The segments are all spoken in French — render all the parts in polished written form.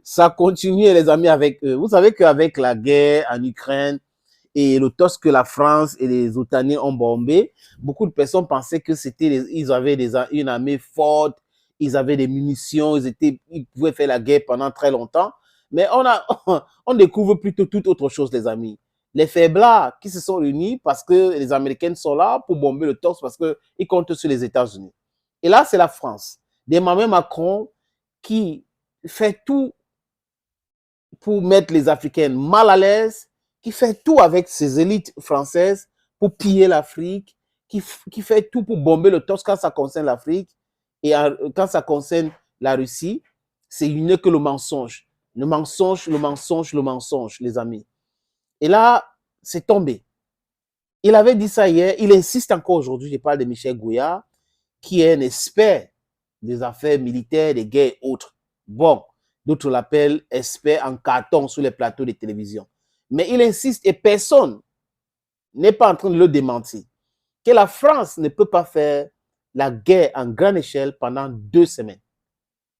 Ça continue, les amis, avec eux. Vous savez qu'avec la guerre en Ukraine et le torse que la France et les Otaniens ont bombé, beaucoup de personnes pensaient que ils avaient une armée forte, ils avaient des munitions, ils pouvaient faire la guerre pendant très longtemps. Mais on découvre plutôt toute autre chose, les amis. Les faiblards qui se sont réunis parce que les Américains sont là pour bomber le torse parce qu'ils comptent sur les États-Unis. Et là, c'est la France. D'Emmanuel Macron qui fait tout pour mettre les Africains mal à l'aise, qui fait tout avec ses élites françaises pour piller l'Afrique, qui fait tout pour bomber le torse quand ça concerne l'Afrique et quand ça concerne la Russie, c'est une que le mensonge. Le mensonge, le mensonge, le mensonge, les amis. Et là, c'est tombé. Il avait dit ça hier, il insiste encore aujourd'hui, je parle de Michel Gouillard, qui est un expert des affaires militaires, des guerres et autres. Bon, d'autres l'appellent expert en carton sur les plateaux de télévision. Mais il insiste, et personne n'est pas en train de le démentir, que la France ne peut pas faire la guerre en grande échelle pendant 2 semaines.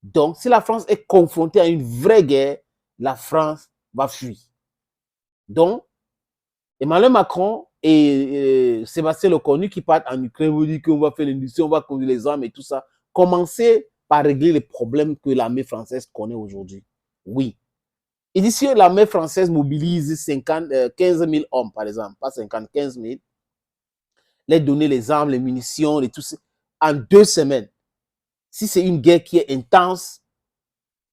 Donc, si la France est confrontée à une vraie guerre, la France va fuir. Donc, Emmanuel Macron et Sébastien Lecornu qui partent en Ukraine, vous dit qu'on va faire l'industrie, on va conduire les armes et tout ça. Commencez par régler les problèmes que l'armée française connaît aujourd'hui. Oui. Et d'ici, l'armée française mobilise 15 000 hommes, par exemple, pas 50, 15 000, les donner les armes, les munitions, et tout ça, en 2 semaines. Si c'est une guerre qui est intense,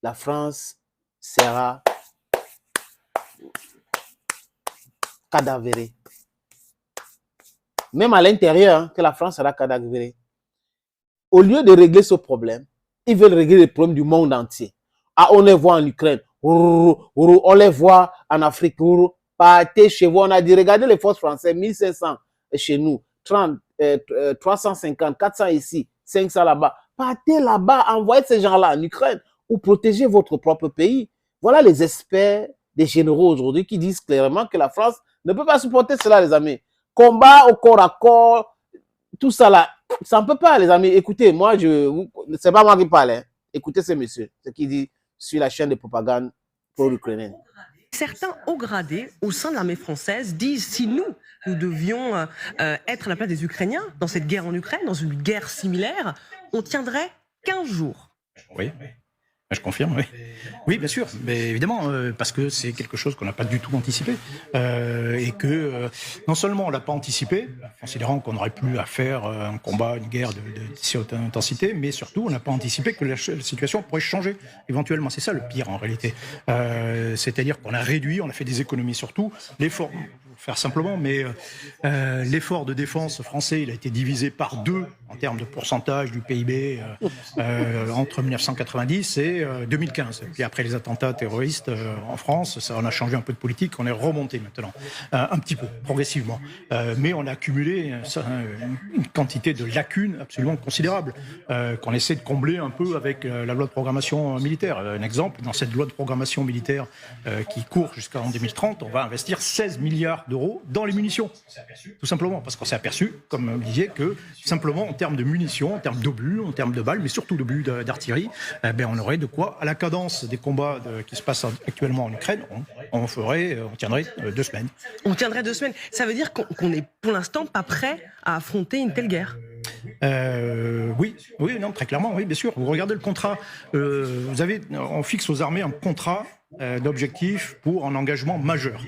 la France sera cadavérée. Même à l'intérieur, hein, que la France sera cadavérée. Au lieu de régler ce problème, ils veulent régler les problèmes du monde entier. Ah, on les voit en Ukraine, on les voit en Afrique, partez chez vous. On a dit, regardez les forces françaises, 1500 chez nous, 350, 400 ici, 500 là-bas. Partez là-bas, envoyez ces gens-là en Ukraine ou protégez votre propre pays. Voilà les experts des généraux aujourd'hui qui disent clairement que la France ne peut pas supporter cela, les amis. Combat au corps à corps, tout ça là, ça ne peut pas, les amis. Écoutez, moi, c'est pas moi qui parle. Hein. Écoutez ce monsieur, ce qu'il dit sur la chaîne de propagande pro-ukrainienne. Certains hauts gradés au sein de l'armée française disent si nous devions être à la place des Ukrainiens dans cette guerre en Ukraine, dans une guerre similaire, on tiendrait 15 jours. Oui. Je confirme, oui. Oui, bien sûr, mais évidemment, parce que c'est quelque chose qu'on n'a pas du tout anticipé. Et que non seulement on ne l'a pas anticipé, considérant qu'on n'aurait plus à faire un combat, une guerre de si haute intensité, mais surtout on n'a pas anticipé que la situation pourrait changer éventuellement. C'est ça le pire en réalité. C'est-à-dire qu'on a réduit, on a fait des économies surtout. L'effort, faire simplement, mais l'effort de défense français, il a été divisé par 2 en termes de pourcentage du PIB entre 1990 et 2015. Puis après les attentats terroristes en France, ça, on a changé un peu de politique, on est remonté maintenant, un petit peu, progressivement. Mais on a accumulé une quantité de lacunes absolument considérable, qu'on essaie de combler un peu avec la loi de programmation militaire. Un exemple, dans cette loi de programmation militaire qui court jusqu'en 2030, on va investir 16 milliards d'euros dans les munitions. Tout simplement, parce qu'on s'est aperçu, comme vous disiez, que simplement en termes de munitions, en termes d'obus, en termes de balles, mais surtout d'obus d'artillerie, on aurait de quoi, à la cadence des combats qui se passent actuellement en Ukraine, on tiendrait 2 semaines. On tiendrait 2 semaines. Ça veut dire qu'on n'est pour l'instant pas prêt à affronter une telle guerre. Oui, non, très clairement, oui, bien sûr. Vous regardez le contrat, on fixe aux armées un contrat d'objectifs pour un engagement majeur.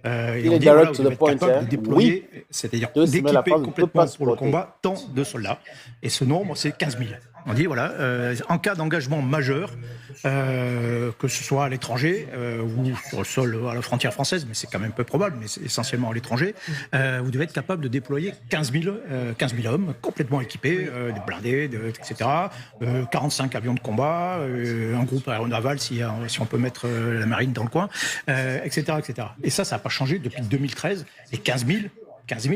Et on dit, voilà, vous devez être capable de déployer, c'est-à-dire d'équiper complètement pour le combat tant de soldats. Et ce nombre, c'est 15 000. On dit, voilà, en cas d'engagement majeur, que ce soit à l'étranger ou sur le sol à la frontière française, mais c'est quand même peu probable, mais c'est essentiellement à l'étranger, vous devez être capable de déployer 15 000 hommes complètement équipés, des blindés, etc., 45 avions de combat, un groupe aéronaval si on peut mettre la marine dans le coin, etc., etc. Et ça n'a pas changé depuis 2013, et 15 000,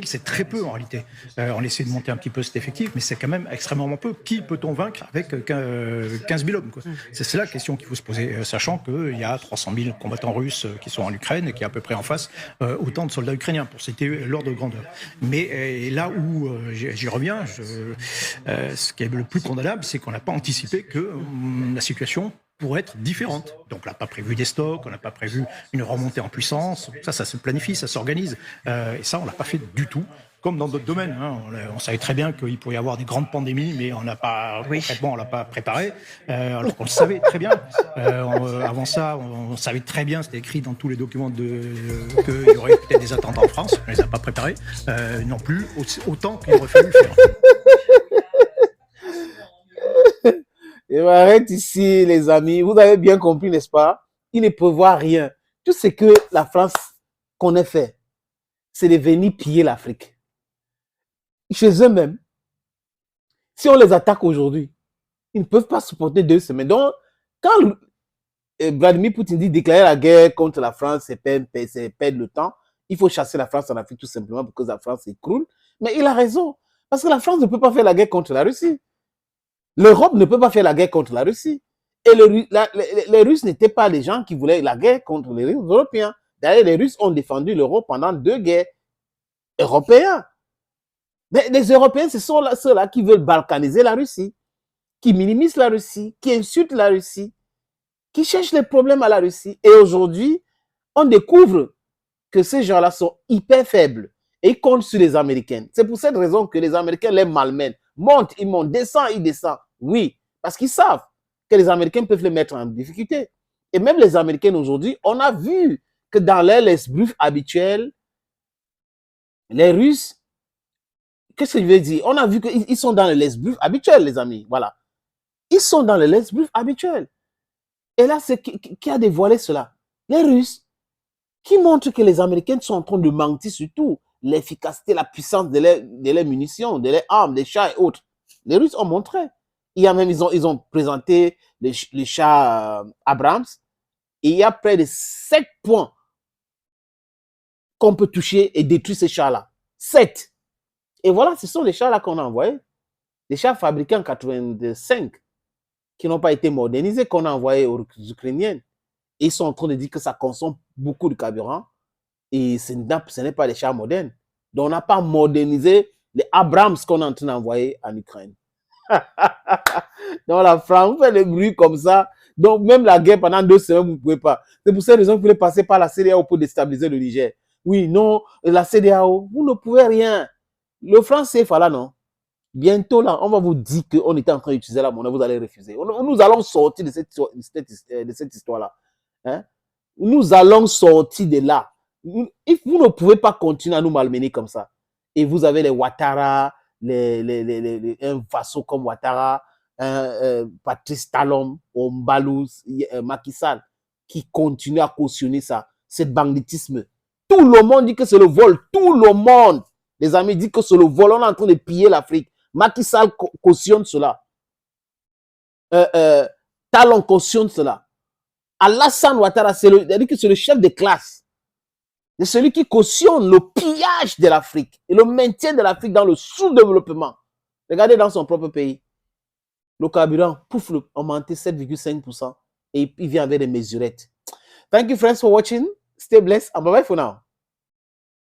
c'est très peu en réalité. On essaie de monter un petit peu cet effectif, mais c'est quand même extrêmement peu. Qui peut-on vaincre avec 15 000 hommes, quoi. C'est la question qu'il faut se poser, sachant qu'il y a 300 000 combattants russes qui sont en Ukraine et qui a à peu près en face autant de soldats ukrainiens, pour citer l'ordre de grandeur. Mais là où j'y reviens, ce qui est le plus condamnable, c'est qu'on n'a pas anticipé que la situation pour être différente. Donc on n'a pas prévu des stocks, on n'a pas prévu une remontée en puissance. Ça se planifie, ça s'organise. Et ça, on l'a pas fait du tout. Comme dans d'autres domaines, hein. On savait très bien qu'il pourrait y avoir des grandes pandémies, mais on n'a pas, concrètement, on l'a pas préparé. Alors qu'on le savait très bien. Avant ça, on savait très bien, c'était écrit dans tous les documents qu'il y aurait peut-être des attentats en France. On les a pas préparés non plus, autant qu'il aurait fallu faire. Et on arrête ici, les amis. Vous avez bien compris, n'est-ce pas? Il ne prévoit rien. Tout ce que la France connaît faire, c'est de venir piller l'Afrique. Chez eux-mêmes, si on les attaque aujourd'hui, ils ne peuvent pas supporter 2 semaines. Donc, quand Vladimir Poutine dit déclarer la guerre contre la France, c'est perdre le temps, il faut chasser la France en Afrique tout simplement pour que la France s'écroule. Mais il a raison. Parce que la France ne peut pas faire la guerre contre la Russie. L'Europe ne peut pas faire la guerre contre la Russie. Et les Russes n'étaient pas les gens qui voulaient la guerre contre les Européens. D'ailleurs, les Russes ont défendu l'Europe pendant 2 guerres européennes. Mais les Européens, ce sont ceux-là qui veulent balkaniser la Russie, qui minimisent la Russie, qui insultent la Russie, qui cherchent les problèmes à la Russie. Et aujourd'hui, on découvre que ces gens-là sont hyper faibles et ils comptent sur les Américains. C'est pour cette raison que les Américains les malmènent. Montent, ils montent, descendent, ils descendent. Oui, parce qu'ils savent que les Américains peuvent les mettre en difficulté. Et même les Américains aujourd'hui, on a vu que dans leur esbruff habituel, les Russes, qu'est-ce que je veux dire? On a vu qu'ils sont dans le l'esbruff habituel, les amis. Voilà. Ils sont dans le l'esbruff habituel. Et là, c'est qui a dévoilé cela? Les Russes, qui montrent que les Américains sont en train de mentir sur tout. L'efficacité, la puissance de leurs munitions, de leurs armes, des chars et autres. Les Russes ont montré. Il y a même, ils ont présenté les chars Abrams. Et il y a près de 7 points qu'on peut toucher et détruire ces chars-là. 7. Et voilà, ce sont les chars-là qu'on a envoyés. Les chars fabriqués en 85, qui n'ont pas été modernisés, qu'on a envoyés aux Ukrainiens. Et ils sont en train de dire que ça consomme beaucoup de carburant. Et ce n'est pas les chars modernes. Donc, on n'a pas modernisé les Abrams qu'on est en train d'envoyer en Ukraine. Donc, la France fait le bruit comme ça. Donc, même la guerre pendant 2 semaines, vous ne pouvez pas. C'est pour cette raison que vous voulez passer par la CEDEAO pour déstabiliser le Niger. Oui, non, la CEDEAO, vous ne pouvez rien. Le franc CFA là, non. Bientôt, là, on va vous dire qu'on était en train d'utiliser la monnaie, vous allez refuser. Nous allons sortir de cette histoire-là. Hein? Nous allons sortir de là. Vous ne pouvez pas continuer à nous malmener comme ça. Et vous avez les Ouattara, un vassaux comme Ouattara, Patrice Talon, Ombalou, Macky Sall, qui continuent à cautionner ça, ce banditisme. Tout le monde dit que c'est le vol. Tout le monde, les amis, dit que c'est le vol. On est en train de piller l'Afrique. Macky Sall cautionne cela. Talon cautionne cela. Alassane Ouattara, c'est le chef de classe. C'est celui qui cautionne le pillage de l'Afrique et le maintien de l'Afrique dans le sous-développement. Regardez dans son propre pays. Le carburant, pouf, augmenté 7,5% et il vient avec des mesurettes. Thank you friends for watching. Stay blessed and bye bye for now.